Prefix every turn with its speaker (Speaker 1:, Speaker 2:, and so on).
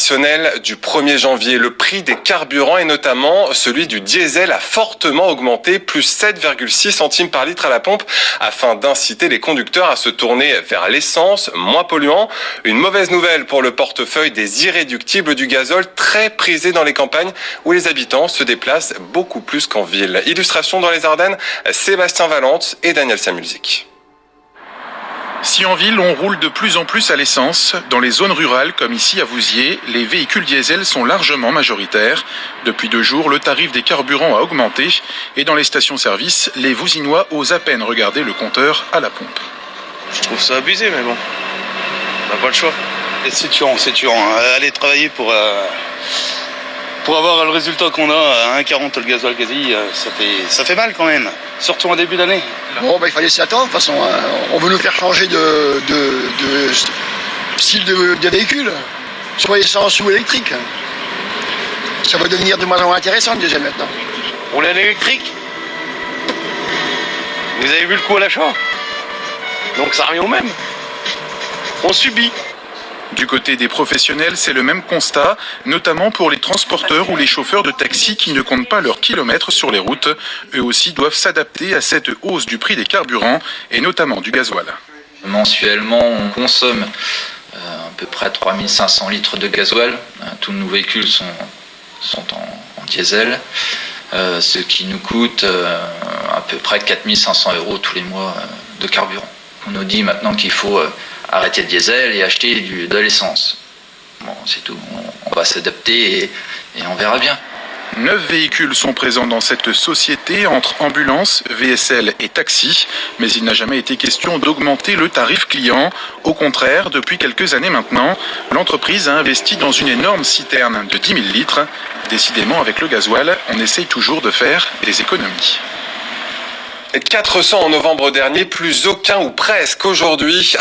Speaker 1: exceptionnelle du 1er janvier. Le prix des carburants et notamment celui du diesel a fortement augmenté, plus 7,6 centimes par litre à la pompe, afin d'inciter les conducteurs à se tourner vers l'essence, moins polluant. Une mauvaise nouvelle pour le portefeuille des irréductibles du gazole, très prisé dans les campagnes où les habitants se déplacent beaucoup plus qu'en ville. Illustration dans les Ardennes, Sébastien Valente et Daniel Samulzik.
Speaker 2: Si en ville, on roule de plus en plus à l'essence, dans les zones rurales comme ici à Vouziers, les véhicules diesel sont largement majoritaires. Depuis 2 jours, le tarif des carburants a augmenté et dans les stations-service, les Vouzinois osent à peine regarder le compteur à la pompe.
Speaker 3: Je trouve ça abusé, mais bon, on n'a pas le choix.
Speaker 4: Et c'est tuant. Aller travailler pour avoir le résultat qu'on a à 1,40 le gasoil quasi, ça fait mal quand même, surtout en début d'année.
Speaker 5: Bon, il fallait s'y attendre, de toute façon, on veut nous faire changer de style de véhicule, soit essence ou électrique. Ça va devenir de moins en moins intéressant le diesel maintenant.
Speaker 3: Rouler à l'électrique, vous avez vu le coût à l'achat, donc ça revient au même. On subit.
Speaker 2: Du côté des professionnels, c'est le même constat, notamment pour les transporteurs ou les chauffeurs de taxi qui ne comptent pas leurs kilomètres sur les routes. Eux aussi doivent s'adapter à cette hausse du prix des carburants et notamment du gasoil.
Speaker 6: Mensuellement, on consomme à peu près 3500 litres de gasoil. Tous nos véhicules sont en diesel, ce qui nous coûte à peu près 4500 € tous les mois de carburant. On nous dit maintenant qu'il faut arrêter le diesel et acheter de l'essence. Bon, c'est tout. On va s'adapter et on verra bien.
Speaker 2: 9 véhicules sont présents dans cette société entre ambulances, VSL et taxis, mais il n'a jamais été question d'augmenter le tarif client. Au contraire, depuis quelques années maintenant, l'entreprise a investi dans une énorme citerne de 10 000 litres. Décidément, avec le gasoil, on essaye toujours de faire des économies.
Speaker 1: 400 en novembre dernier, plus aucun ou presque aujourd'hui.